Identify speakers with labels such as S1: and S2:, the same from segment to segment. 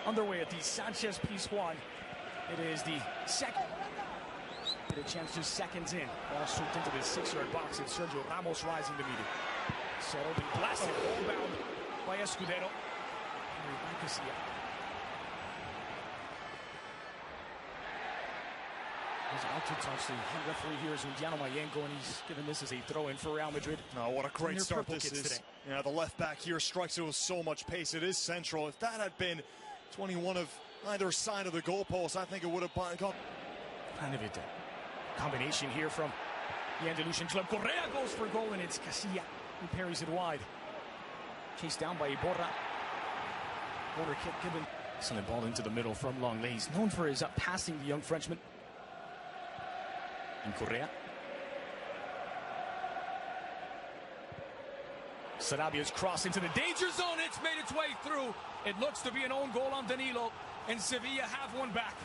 S1: underway at the Sanchez Pizjuan. It is the second. Get a chance just seconds in. Ball swooped into the 6-yard box, and Sergio Ramos rising to meet it. Settled and blasted, ball bound by Escudero. He's out to touch. The referee here is Undiano Mayenko, and he's given this as a throw-in for Real Madrid.
S2: Oh, what a great start this is. Today. Yeah, the left back here strikes it with so much pace. It is central. If that had been 21 of either side of the goalpost, I think it would have gone.
S1: Kind of a combination here from the Andalusian club. Correa goes for a goal, and it's Casilla who parries it wide. Chased down by Iborra. Corner kick given. Excellent ball into the middle from Longley. He's known for his passing, the young Frenchman. And Correa. Sarabia's cross into the danger zone. It's made its way through. It looks to be an own goal on Danilo, and Sevilla have one back.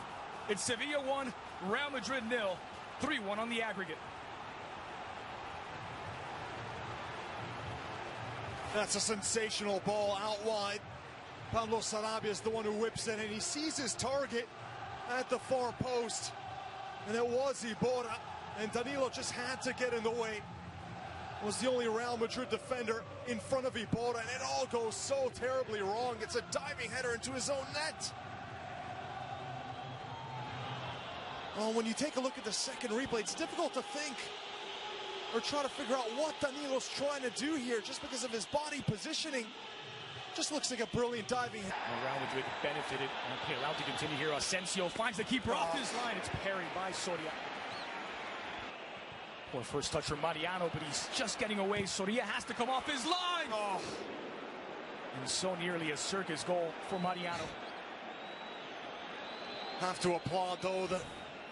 S1: It's Sevilla 1, Real Madrid 0, 3-1 on the aggregate.
S2: That's a sensational ball out wide. Pablo Sarabia is the one who whips it, and he sees his target at the far post. And it was Iborra, and Danilo just had to get in the way. Was the only Real Madrid defender in front of Iborra, and it all goes so terribly wrong. It's a diving header into his own net. Well, when you take a look at the second replay, it's difficult to think or try to figure out what Danilo's trying to do here just because of his body positioning. Just looks like a brilliant diving.
S1: Real Madrid benefited. Okay, allowed to continue here. Asensio finds the keeper off his line. It's parried by Soria. Poor first touch from Mariano, but he's just getting away. Soria has to come off his line. Oh. And so nearly a circus goal for Mariano.
S2: Have to applaud, though, the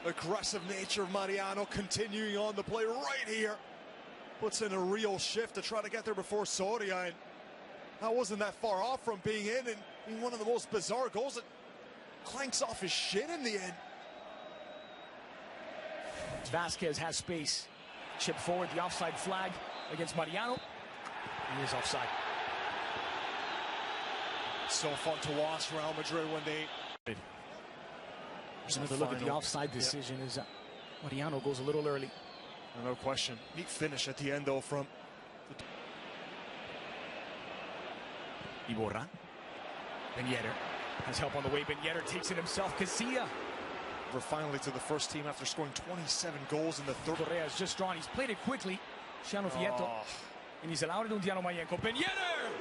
S2: aggressive nature of Mariano continuing on the play right here. Puts in a real shift to try to get there before Soria, and that wasn't that far off from being in and being one of the most bizarre goals that clanks off his shin in the end.
S1: Vasquez has space. Chip forward, the offside flag against Mariano. He is offside.
S2: So fun to watch Real Madrid when they...
S1: There's another look at the offside decision. Is Mariano goes a little early.
S2: No question. Neat finish at the end, though, from...
S1: Iborra. Ben Yedder has help on the way. Ben Yedder takes it himself. Casilla.
S2: We're finally to the first team after scoring 27 goals in the third.
S1: Correa is just drawn. He's played it quickly. Ciano Vieto. And he's allowed it to Undiano Mayenko. Ben Yedder!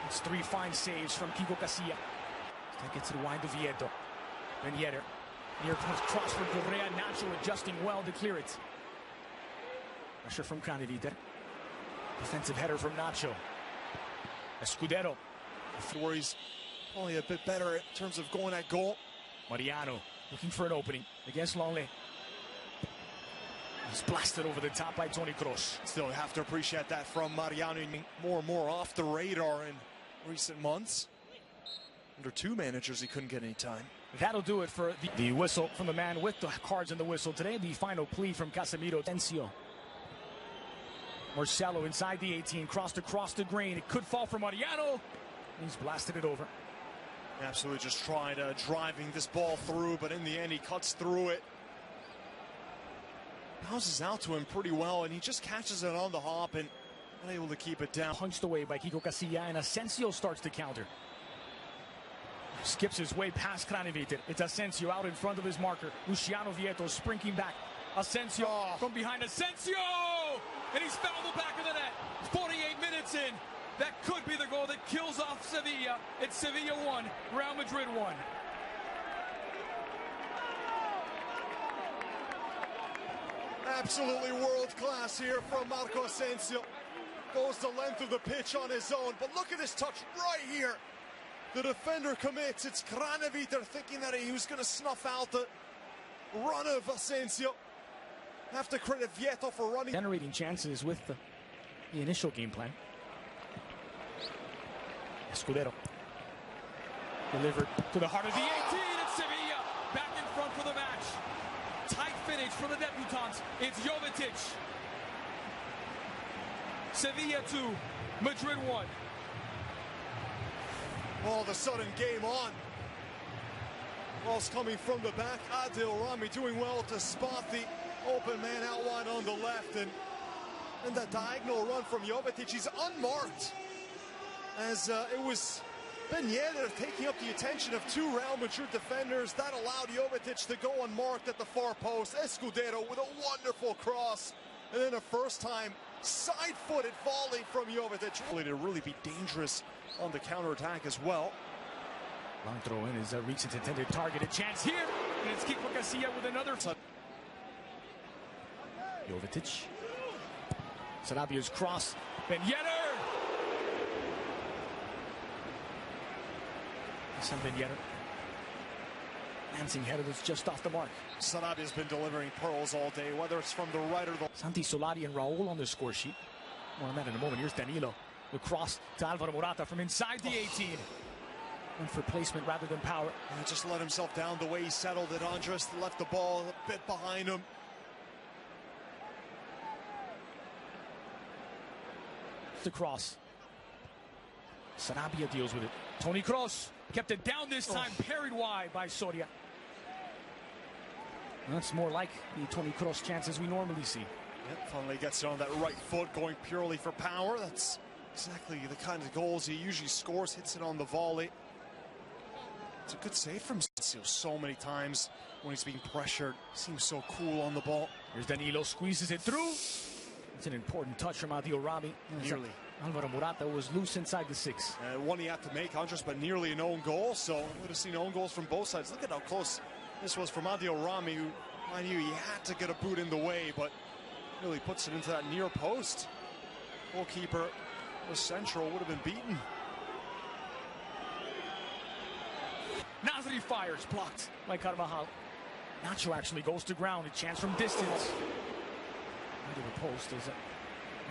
S1: It's 3 fine saves from Kiko Casilla. That gets it wide to Vieto. Ben Yedder. Near post cross for Correa. Nacho adjusting well to clear it. Pressure from Craneviter. Defensive header from Nacho. Escudero.
S2: Where he's probably a bit better in terms of going at goal.
S1: Mariano looking for an opening against Longley. He's blasted over the top by Toni Kroos.
S2: Still have to appreciate that from Mariano. More and more off the radar in recent months. Under 2 managers, he couldn't get any time.
S1: That'll do it for the whistle from the man with the cards in the whistle today. The final plea from Casemiro. Asensio. Marcelo inside the 18, crossed across the grain. It could fall for Mariano. He's blasted it over.
S2: Absolutely just trying to driving this ball through, but in the end he cuts through it. Bounces out to him pretty well, and he just catches it on the hop and unable to keep it down.
S1: Punched away by Kiko Casilla, and Asensio starts to counter. Skips his way past Craneviter. It's Asensio out in front of his marker. Luciano Vieto sprinting back. Asensio from behind. Asensio! And he's fouled the back of the net. 48 minutes in. That could be the goal that kills off Sevilla. It's Sevilla 1, Real Madrid 1.
S2: Absolutely world class here from Marco Asensio. Goes the length of the pitch on his own, but look at this touch right here. The defender commits. It's Craneviter thinking that he was going to snuff out the run of Asensio. Have to credit Vieto for running.
S1: Generating chances with the initial game plan. Escudero. Delivered to the heart of the 18. It's Sevilla back in front for the match. Tight finish for the debutants. It's Jovetic. Sevilla 2, Madrid 1.
S2: All of a sudden, game on. Ball's coming from the back. Adil Rami doing well to spot the open man out wide on the left. And that diagonal run from Jovetic, he's unmarked. As it was Ben Yedder taking up the attention of two Real Madrid defenders. That allowed Jovetic to go unmarked at the far post. Escudero with a wonderful cross. And then a first-time side-footed volley from Jovetic. To really be dangerous on the counterattack as well.
S1: Long throw in is reaching its intended target. A chance here. And it's Kiko Casilla with another. Jovetic. Sarabia's cross. Ben Yedder. Ben Yedder. Lancing header that's just off the mark.
S2: Sarabia's been delivering pearls all day, whether it's from the right or the...
S1: Santi Solari and Raul on the score sheet. More on that in a moment. Here's Danilo. The cross to Alvaro Morata from inside the 18. Went for placement rather than power.
S2: And just let himself down the way he settled it. Andres left the ball a bit behind him.
S1: The cross. Sarabia deals with it. Toni Kroos kept it down this time, parried wide by Soria. That's more like the Toni Kroos chances we normally see.
S2: Yep, finally gets it on that right foot, going purely for power. That's exactly the kind of goals he usually scores, hits it on the volley. It's a good save from Sio so many times when he's being pressured. Seems so cool on the ball.
S1: Here's Danilo, squeezes it through. It's an important touch from Adil Rami.
S2: Nearly.
S1: Alvaro Morata was loose inside the 6.
S2: One he had to make, Andres, but nearly an own goal. So we would have seen own goals from both sides. Look at how close this was from Adil Rami, who I knew he had to get a boot in the way, but really puts it into that near post. Goalkeeper was central, would have been beaten.
S1: Nasri fires, blocked by Carvajal. Nacho actually goes to ground, a chance from distance. Under the post is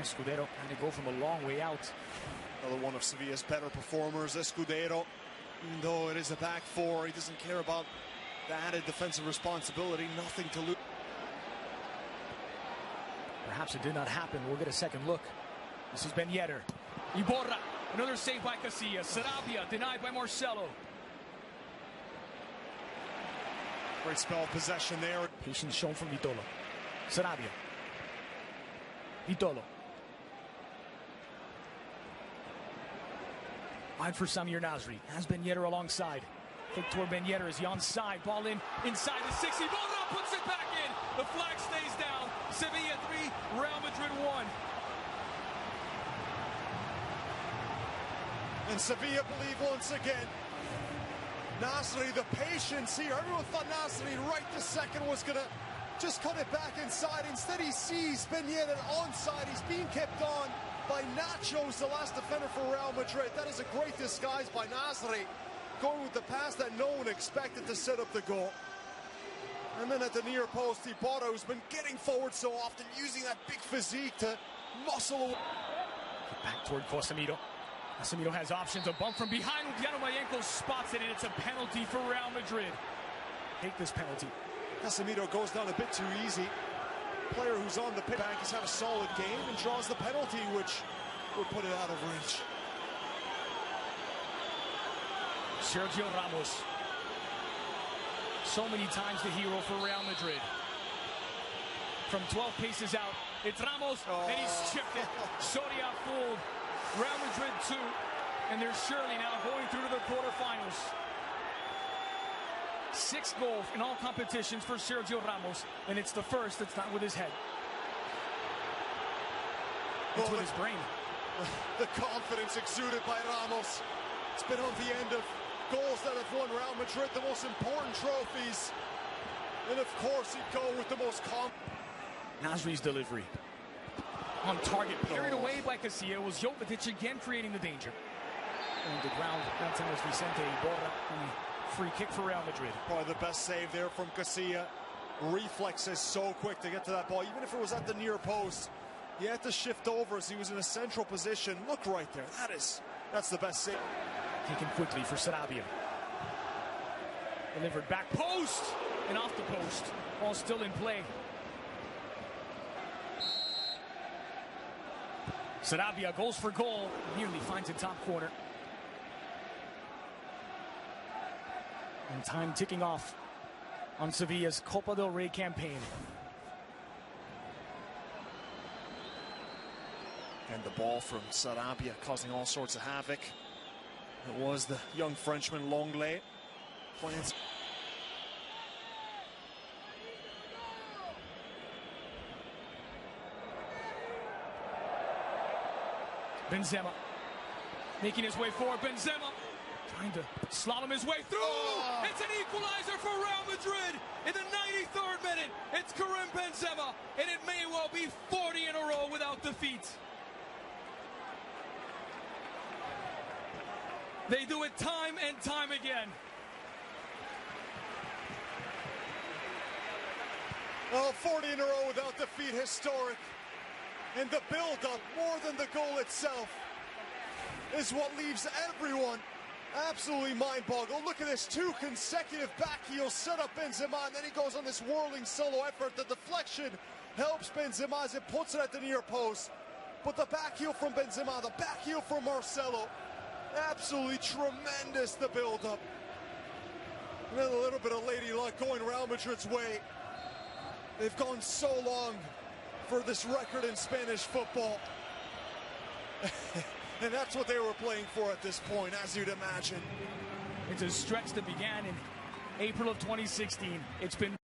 S1: Escudero trying to go from a long way out.
S2: Another one of Sevilla's better performers, Escudero. Even though it is a back four, he doesn't care about the added defensive responsibility. Nothing to lose.
S1: Perhaps it did not happen. We'll get a second look. This is Ben Yedder. Iborra, another save by Casillas. Sarabia denied by Marcelo.
S2: Great spell of possession there.
S1: Patience shown from Vitolo. Sarabia. Vitolo. Wide for Samir Nasri. Has Ben Yedder alongside. Flick toward Ben Yedder as he onside. Ball in inside the 60. Iborra puts it back in. The flag stays down. Sevilla 3, Real Madrid 1.
S2: And Sevilla believe once again. Nasri, the patience here. Everyone thought Nasri right this second was going to just cut it back inside. Instead, he sees Ben Yedder onside. He's being kept on by Nacho's the last defender for Real Madrid. That is a great disguise by Nasri, going with the pass that no one expected to set up the goal. And then at the near post, Iborra, who's been getting forward so often, using that big physique to muscle away.
S1: Back toward Casemiro. Casemiro has options. A bump from behind. Udiano Mayenko spots it, and it's a penalty for Real Madrid. Take this penalty.
S2: Casemiro goes down a bit too easy. Player who's on the back has had a solid game and draws the penalty, which will put it out of reach.
S1: Sergio Ramos. So many times the hero for Real Madrid. From 12 paces out, it's Ramos, and he's chipped it. Soria fooled. Real Madrid 2, and they're surely now going through to the quarterfinals. 6 goals in all competitions for Sergio Ramos, and it's the first that's not with his head. It's with his brain.
S2: The confidence exuded by Ramos. It's been on the end of goals that have won Real Madrid the most important trophies. And of course, he'd go with the most
S1: Nasri's delivery. On target, carried away by Casilla. It was Jovetic again creating the danger. On the ground, that time was Vicente Iborra. Free kick for Real Madrid.
S2: Probably the best save there from Casilla. Reflexes so quick to get to that ball. Even if it was at the near post, he had to shift over as he was in a central position. Look right there. That's the best save.
S1: Taken quickly for Sarabia. Delivered back post and off the post. Ball still in play. Sarabia goes for goal. Nearly finds a top corner. And time ticking off on Sevilla's Copa del Rey campaign.
S2: And the ball from Sarabia causing all sorts of havoc. It was the young Frenchman Longley playing.
S1: Benzema making his way forward. Benzema trying to slalom his way through.
S2: Oh.
S1: It's an equalizer for Real Madrid in the 93rd minute. It's Karim Benzema, and it may well be 40 in a row without defeat. They do it time and time again.
S2: Oh, 40 in a row without defeat, historic. And the build-up, more than the goal itself, is what leaves everyone absolutely mind-boggled. Look at this, 2 consecutive back heels set up Benzema, and then he goes on this whirling solo effort. The deflection helps Benzema as it puts it at the near post. But the back heel from Benzema, the back heel from Marcelo, absolutely tremendous, the build-up. And then a little bit of lady luck going Real Madrid's way. They've gone so long for this record in Spanish football. And that's what they were playing for at this point, as you'd imagine.
S1: It's a stretch that began in April of 2016. It's been